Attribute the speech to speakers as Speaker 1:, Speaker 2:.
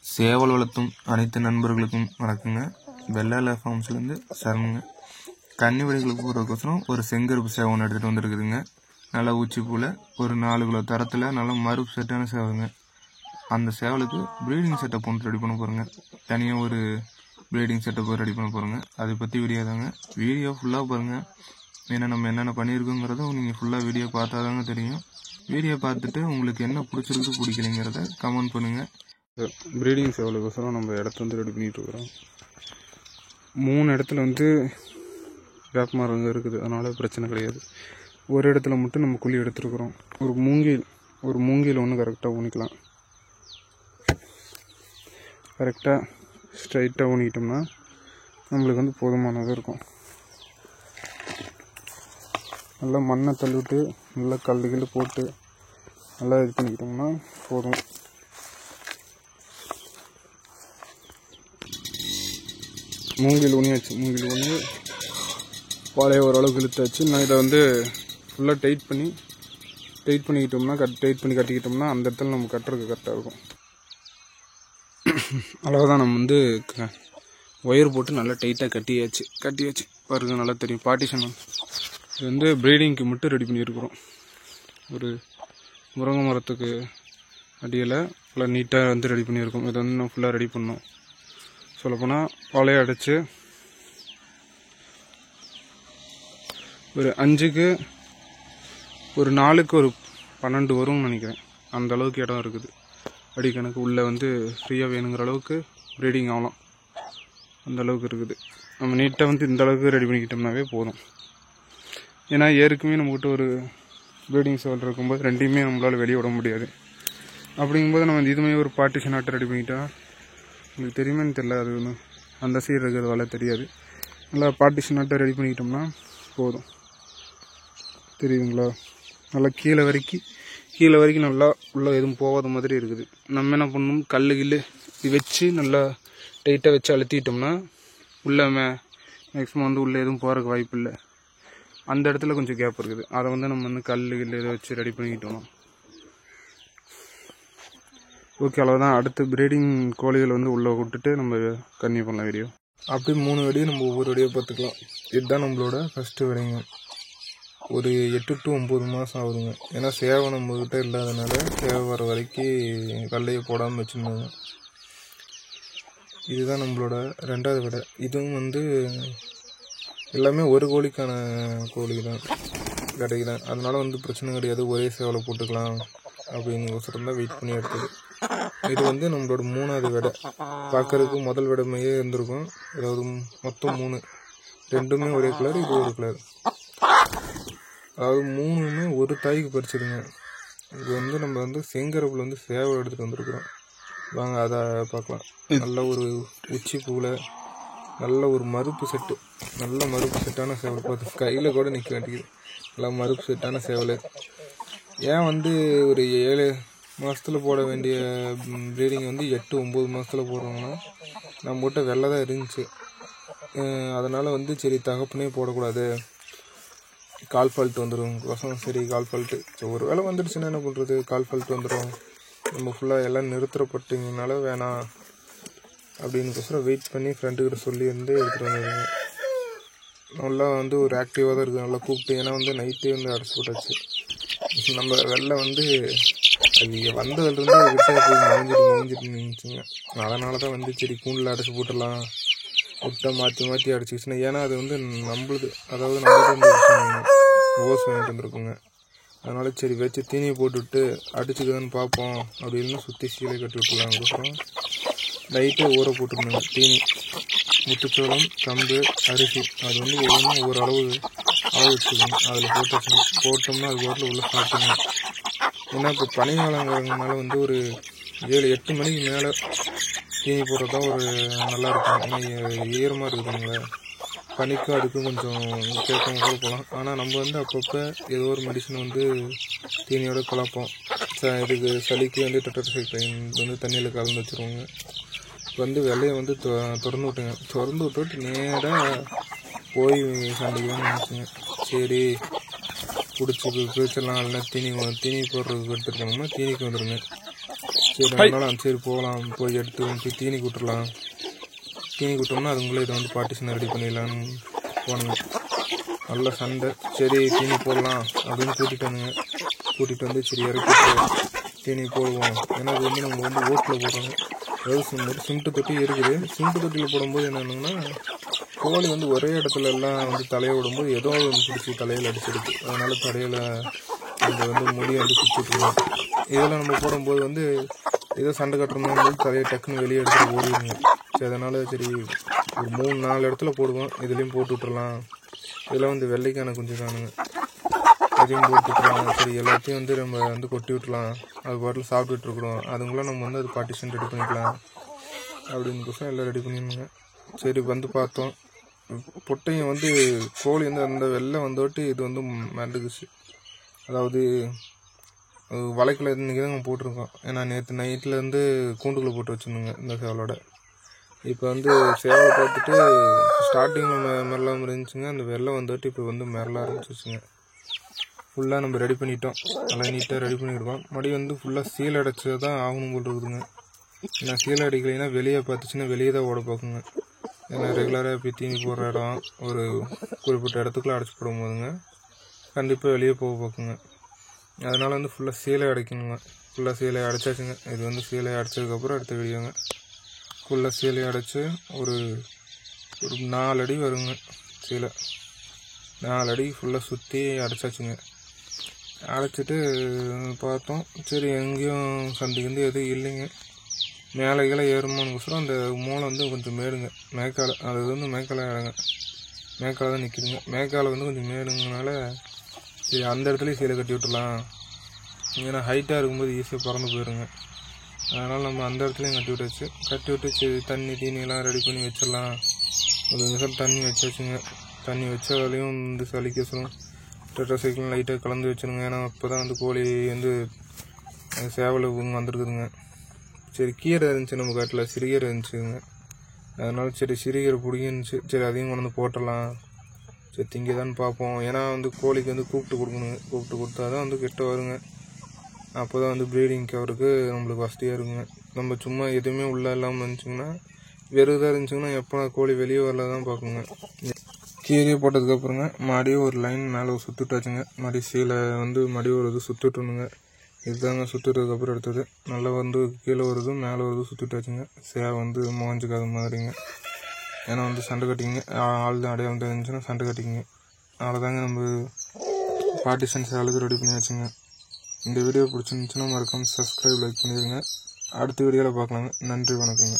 Speaker 1: சேவல் வளர்த்தும் அனைத்து நண்பர்களுக்கும் வணக்கங்க. வெள்ளாள ஃபார்ம்ஸ்லேருந்து சரணுங்க. கன்னி வெடிகளுக்கு போகிறதுக்கோசரம் ஒரு செங்கருப்பு சேவை ஒன்று எடுத்துகிட்டு வந்துருக்குதுங்க. நல்லா ஊச்சிப்பூவில் ஒரு 4 கிலோ தரத்தில் நல்லா மறுப்பு செட்டான சேவைங்க. அந்த சேவலுக்கு ப்ரீடிங் செட்டப் ஒன்று ரெடி பண்ண போகிறோங்க. தனியாக ஒரு ப்ரீடிங் செட்டப் ரெடி பண்ண போகிறோங்க. அதை பற்றி வீடியோ தாங்க. வீடியோ ஃபுல்லாக பாருங்கள். ஏன்னா நம்ம என்னென்ன பண்ணியிருக்கோங்கிறதும் நீங்கள் ஃபுல்லாக வீடியோ பார்த்தா தாங்க தெரியும். வீடியோ பார்த்துட்டு உங்களுக்கு என்ன பிடிச்சிருக்கு பிடிக்கலைங்கிறத கமெண்ட் பண்ணுங்கள்.
Speaker 2: ப்ரீடிங் சேவலுக்கோசரம் நம்ம இடத்த வந்து ரெடி பண்ணிகிட்ருக்குறோம். 3 இடத்துல வந்து வேப்ப மரம் இருக்குது, அதனால் பிரச்சனை கிடையாது. ஒரு இடத்துல மட்டும் நம்ம குழி எடுத்துருக்குறோம். ஒரு மூங்கில் ஒன்று கரெக்டாக ஊனிக்கலாம். கரெக்டாக ஸ்ட்ரைட்டாக ஊனிக்கிட்டோம்னா நம்மளுக்கு வந்து போதுமானதாக இருக்கும். நல்லா மண்ணை தள்ளிவிட்டு நல்லா கல்லுகள் போட்டு நல்லா இது பண்ணிக்கிட்டோம்னா போதும். மூங்கில் ஊனியாச்சு. மூங்கில் ஊனி பாலையை ஓரளவுக்கு இழுத்தாச்சு. நான் இதை வந்து ஃபுல்லாக டைட் பண்ணிக்கிட்டோம்னா டைட் பண்ணி கட்டிக்கிட்டோம்னா அந்த இடத்துல நம்ம கட்டுறதுக்கு கரெக்டாக இருக்கும். அவ்வளோதான். நம்ம வந்து ஒயர் போட்டு நல்லா டைட்டாக கட்டியாச்சு பாருங்க, நல்லா தெரியும். பார்ட்டிஷன் இது வந்து ப்ரீடிங்க்கு மட்டும் ரெடி பண்ணியிருக்கிறோம். ஒரு முருங்கை மரத்துக்கு அடியில் ஃபுல்லாக நீட்டாக வந்து ரெடி பண்ணியிருக்கோம். இதை வந்து நம்ம ஃபுல்லாக ரெடி பண்ணோம். சொல்லப்போனால் பாலையை அடைச்சி ஒரு 5க்கு ஒரு 4க்கு ஒரு 12 வரும்னு நினைக்கிறேன். அந்த அளவுக்கு இடம் இருக்குது. அடிக்கணக்கு உள்ளே வந்து ஃப்ரீயாக வேணுங்கிற அளவுக்கு ப்ரீடிங் ஆகலாம். அந்த அளவுக்கு இருக்குது. நம்ம நீட்டாக வந்து இந்த அளவுக்கு ரெடி பண்ணிக்கிட்டோம்னாவே போதும். ஏன்னா ஏற்கனவே நம்மகிட்ட ஒரு ப்ரீடிங் சேவல் இருக்கும்போது ரெண்டையுமே நம்மளால் வெளியே விட முடியாது. அப்படிங்கும்போது நம்ம இதுமே ஒரு பார்ட்டிஷன் ஆட்டை ரெடி பண்ணிட்டா உங்களுக்கு தெரியுமேன்னு தெரியல, அது ஒன்று அந்த சைடு இருக்கிறதால தெரியாது. நல்லா பார்ட்டிஷன் ஆட்டை ரெடி பண்ணிக்கிட்டோம்னா போதும். தெரியுதுங்களா? நல்லா கீழே வரைக்கும் நல்லா உள்ளே எதுவும் போகாத மாதிரி இருக்குது. நம்ம என்ன பண்ணணும், கல் வச்சு நல்லா டைட்டாக வச்சு அழுத்திட்டோம்னா உள்ளே மேக்ஸிமம் வந்து உள்ளே எதுவும் போகிறதுக்கு வாய்ப்பு இல்லை. அந்த இடத்துல கொஞ்சம் கேப் இருக்குது. அதை வந்து நம்ம வந்து கல் இதை வச்சு ரெடி பண்ணிக்கிட்டோம். ஓகே, அவ்வளோதான். அடுத்து ப்ரீடிங் கோழிகள் வந்து உள்ளே விட்டுட்டு நம்ம கன்னியூ பண்ணலாம் வீடியோ.
Speaker 1: அப்படி 3 வெடியை நம்ம ஒவ்வொரு வெடியை பார்த்துக்கலாம். இதுதான் நம்மளோட ஃபஸ்ட்டு வெடிங்க. ஒரு 8 to 9 மாதம் ஆகுதுங்க. ஏன்னா சேவை நம்மக்கிட்ட இல்லாதனால சேவை வர வரைக்கும் கல்லையை போடாமல் வச்சுருந்தாங்க. இதுதான் நம்மளோட 2வது வெடை. இதுவும் வந்து எல்லாமே ஒரு கோழிக்கான கோழி தான், விடைக்கு தான். அதனால் வந்து பிரச்சனை கிடையாது. ஒரே சேவலை போட்டுக்கலாம் அப்படிங்கிறோசரம் தான் வெயிட் பண்ணி எடுத்தது. இது வந்து நம்மளோட 3வது வெடை. பார்க்கறதுக்கு முதல் வெடை மையே இருந்திருக்கும். அதாவது மொத்தம் 3, 2மே ஒரே கலர், இது ஒரு கலர். அதாவது 3மே ஒரு தாய்க்கு பறிச்சிடுங்க. இது வந்து நம்ம வந்து செங்கருப்பில் வந்து சேவை எடுத்துகிட்டு வந்துருக்குறோம். வாங்க அதை பார்க்கலாம். நல்ல ஒரு உச்சி பூவில் நல்ல ஒரு மறுப்பு செட்டு, நல்ல மறுப்பு செட்டான சேவல். பார்த்து கையில் கூட நிற்க வேண்டியது. நல்லா மறுப்பு செட்டான சேவல். ஏன் வந்து ஒரு 7 மாதத்தில் போட வேண்டிய ப்ரீடிங் வந்து 8-9 மாதத்தில் போடுறோம்னா நம்மகிட்ட வெள்ளை தான் இருந்துச்சு. அதனால் வந்து சரி தகப்பனே போடக்கூடாது, கால் ஃபால்ட் வந்துடும் கோசம். சரி கால் ஃபால்ட்டு ஒரு வேளை வந்துடுச்சுன்னா என்ன பண்ணுறது, கால் ஃபால்ட் வந்துடும். நம்ம ஃபுல்லாக எல்லாம் நிறுத்துறப்பட்டீங்கனால வேணாம் அப்படின்னுக்கோசரம் வெயிட் பண்ணி ஃப்ரெண்டுக்கிட்ட சொல்லி வந்து எடுத்துகிட்டு வந்துடுங்க. நல்லா வந்து ஒரு ஆக்டிவாக தான் இருக்குது. நல்லா கூப்பிட்டு, ஏன்னா வந்து நைட்டே வந்து அடைச்சி போட்டாச்சு. நம்ம வெள்ளை வந்து அது வந்ததுலேருந்து விட்டே போய் மறைஞ்சிட்டு நின்றுச்சுங்க. அதனால தான் வந்து சரி கூண்டில் அடைச்சி போட்டுடலாம் விட்டை மாற்றி அடிச்சிச்சுன்னா, ஏன்னா அது வந்து நம்மளுது, அதாவது நம்மளுக்கு வந்து ஓஸ் வாங்கிட்டு வந்துருக்குங்க. அதனால சரி வச்சு தீனியை போட்டுவிட்டு அடிச்சுக்குதான்னு பார்ப்போம் அப்படின்னு சுற்றி சீலை கட்டி விட்டுலாம். அதுக்கப்புறம் லைட்டே ஊற போட்டுருந்தாங்க. தீனி, முட்டுச்சோளம், கம்பு, அரிசி, அது வந்து ஒவ்வொன்றும் ஒவ்வொரு அளவு வச்சுக்கோங்க. அதில் போட்டோம்னா அது பாட்டில் உள்ள சாப்பிட்டுங்க. ஏன்னா இப்போ பனிக்காலங்கிறதுனால வந்து ஒரு 7-8 மணிக்கு மேலே தீனி போடுறது தான் ஒரு நல்லாயிருக்கும். ஏன்னா ஈரமாக இருக்குதுங்களா, பனிக்கும் அதுக்கும் கொஞ்சம் கேட்காம கூட போகலாம். ஆனால் நம்ம வந்து அப்பப்போ ஏதோ ஒரு மெடிசன் வந்து தீனியோட கலப்போம். இதுக்கு சளிக்கு வந்து டெட்ராசைக்ளின் வந்து தண்ணியில் கலந்து வச்சுருவோங்க. வந்து வெள்ளையை வந்து திறந்து விட்டுட்டு நேராக போய் சண்டைக்குன்னு நினச்சிங்க. சரி பிடிச்சி பிடிச்சிடலாம், நல்லா தீனி போடுறதுக்கு எடுத்துருக்கணும்னா தீனிக்கு வந்துடுங்க. சரி அதனால சரி போகலாம், போய் எடுத்து வந்து தீனி கூட்டுடலாம். தீனி கூட்டோம்னா அதுங்களே இதை வந்து பார்ட்டிஷனை ரெடி பண்ணிடலான்னு போனோங்க. நல்ல சண்டை. சரி தீனி போடலாம் அப்படின்னு கூட்டிகிட்டு வந்து சரி இறக்கிட்டு தீனி போடுவோம். ஏன்னா அது வந்து நம்ம வந்து ஓட்டில் போடுறோங்க. அதாவது சிமெண்ட் தொட்டி இருக்குது. சிமெண்ட் தொட்டியில் போடும்போது என்னென்னா கோழி வந்து ஒரே இடத்துல எல்லாம் வந்து தலையை விடும்போது ஏதோ வந்து பிடிச்சி தலையில் அடிச்சிருக்கு. அதனால் தலையில் அந்த வந்து முடியை வந்து பிடிச்சிட்ருக்கோம். இதெல்லாம் நம்ம போடும்போது வந்து ஏதோ சண்டை கட்டுறோம்போது தலையை டக்குன்னு வெளியே எடுத்துகிட்டு ஓடிடுங்க. சரி அதனால் சரி ஒரு 3-4 இடத்துல போடுவோம். இதுலேயும் போட்டு விட்டுறலாம். இதெல்லாம் வந்து வெள்ளைக்கான கொஞ்சம் காணுங்க, அதையும் போட்டு விட்டுறலாம். சரி எல்லாத்தையும் வந்து நம்ம வந்து கொட்டி விட்டுலாம், அது பாட்டில் சாப்பிட்டுட்ருக்குறோம். அதுங்களாம் நம்ம வந்து அது பார்ட்டிஷன் ரெடி பண்ணிக்கலாம் அப்படின்னுக்கோசம் எல்லாம் ரெடி பண்ணிடணுங்க. சரி வந்து பார்த்தோம், பொட்டையும் வந்து கோழி வந்து அந்த வெள்ளை வந்தோட்டு இது வந்து மறந்துக்குச்சு. அதாவது வளைக்கல இன்றைக்கி தான் போட்டிருக்கோம். ஏன்னா நேற்று நைட்லேருந்து கூண்டுக்குள்ளே போட்டு வச்சுருந்தோங்க இந்த சேவலோட. இப்போ வந்து சேவலை பார்த்துட்டு ஸ்டார்டிங்கில் மெரலாம் இருந்துச்சுங்க. அந்த வெள்ளை வந்துட்டு இப்போ வந்து மெரல ஆரம்பிச்சிச்சுங்க. ஃபுல்லாக நம்ம ரெடி பண்ணிட்டோம், நல்லா நீட்டாக ரெடி பண்ணியிருக்கோம். மறுபடியும் வந்து ஃபுல்லாக சீல் அடைச்சி தான் ஆகணும் போல் இருக்குதுங்க. ஏன்னா சீல் அடிக்கலைன்னா வெளியே பார்த்துச்சுன்னா வெளியே தான் ஓட பார்க்குங்க. ஏன்னா ரெகுலராக இப்போ தீனி போடுற இடம் ஒரு குறிப்பிட்ட இடத்துக்குள்ளே அடைச்சி போடும் போதுங்க கண்டிப்பாக வெளியே போக பார்க்குங்க. அதனால் வந்து ஃபுல்லாக சீலை அடைக்கணுங்க. ஃபுல்லாக சீலை அடைச்சாச்சுங்க. இது வந்து சீலை அடைச்சதுக்கப்புறம் அடுத்த வீடியோங்க. ஃபுல்லாக சீலை அடைச்சி ஒரு 4 அடி வருங்க. சீலை 4 அடி ஃபுல்லாக சுற்றி அடைச்சாச்சுங்க. அடைச்சிட்டு பார்த்தோம், சரி எங்கேயும் சந்திக்கு எதுவும் இல்லைங்க. மேலே கீழே ஏறுமானுக்கோசரம் அந்த மூளை வந்து கொஞ்சம் மேடுங்க, மேற்கால. அது வந்து மேற்கால இடங்க, மேற்கால தான் நிற்கிதுங்க. மேற்கால வந்து கொஞ்சம் மேடுங்கனால சரி அந்த இடத்துலையும் சீலை கட்டி விட்டுலாம். ஏன்னா ஹைட்டாக இருக்கும்போது ஈஸியாக பறந்து போயிடுங்க. அதனால் நம்ம அந்த இடத்துலையும் கட்டி விட்டாச்சு. கட்டி விட்டு சரி தண்ணி தீனியெல்லாம் ரெடி பண்ணி வச்சிடலாம். ஒரு நிமிஷம் தண்ணி வச்சாச்சுங்க. தண்ணி வச்சாலையும் வந்து சளிக்கோசரம் டெட்ராசைக்கிள் லைட்டாக கலந்து வச்சுருங்க. ஏன்னா அப்போ தான் வந்து கோழி வந்து சேவல் வந்துருக்குதுங்க. சரி கீரை இருந்துச்சு நம்ம காட்டில், சிறுகீரை இருந்துச்சுங்க. அதனால சரி சிறுகீரை பிடிங்கிருந்துச்சு. சரி அதையும் கொண்டு வந்து போட்டுடலாம். சரி திங்கதான்னு பார்ப்போம். ஏன்னா வந்து கோழிக்கு வந்து கூப்பிட்டு கொடுக்கணுங்க. கூப்பிட்டு கொடுத்தா தான் வந்து கிட்ட வருங்க. அப்போ தான் வந்து ப்ரீடிங்க்கு அவருக்கு நம்மளுக்கு வசதியாக இருக்குங்க. நம்ம சும்மா எதுவுமே உள்ளே இல்லாமல் இருந்துச்சுங்கன்னா வெறுதாக இருந்துச்சுங்கன்னா எப்போ கோழி வெளியே வரல தான் பார்க்குங்க. கீரையை போட்டதுக்கப்புறங்க மறுபடியும் ஒரு லைன் மேலே சுற்றிட்டாச்சுங்க. மறுபடியும் சீலை வந்து மறுபடியும் ஒரு இது சுற்றிட்டுணுங்க. இதுதாங்க சுற்றுறதுக்கப்புறம் எடுத்தது. நல்லா வந்து கீழே வருது மேலே வருது சுற்றிட்டாச்சுங்க. சேவை வந்து மோஞ்சிக்காத மாதிரிங்க. ஏன்னா வந்து சண்டை கட்டிங்க ஆள் தான் அடையாளம் இருந்துச்சுன்னா சண்டை கட்டிங்க. அவ்வளோதாங்க நம்ம பார்ட்டிஷன் சேவலுக்கு ரெடி பண்ணி வச்சுங்க. இந்த வீடியோ பிடிச்சிருந்துச்சுன்னா மறக்காமல் சப்ஸ்கிரைப் லைக் பண்ணிடுங்க. அடுத்த வீடியோவில் பார்க்கலாங்க. நன்றி, வணக்கங்க.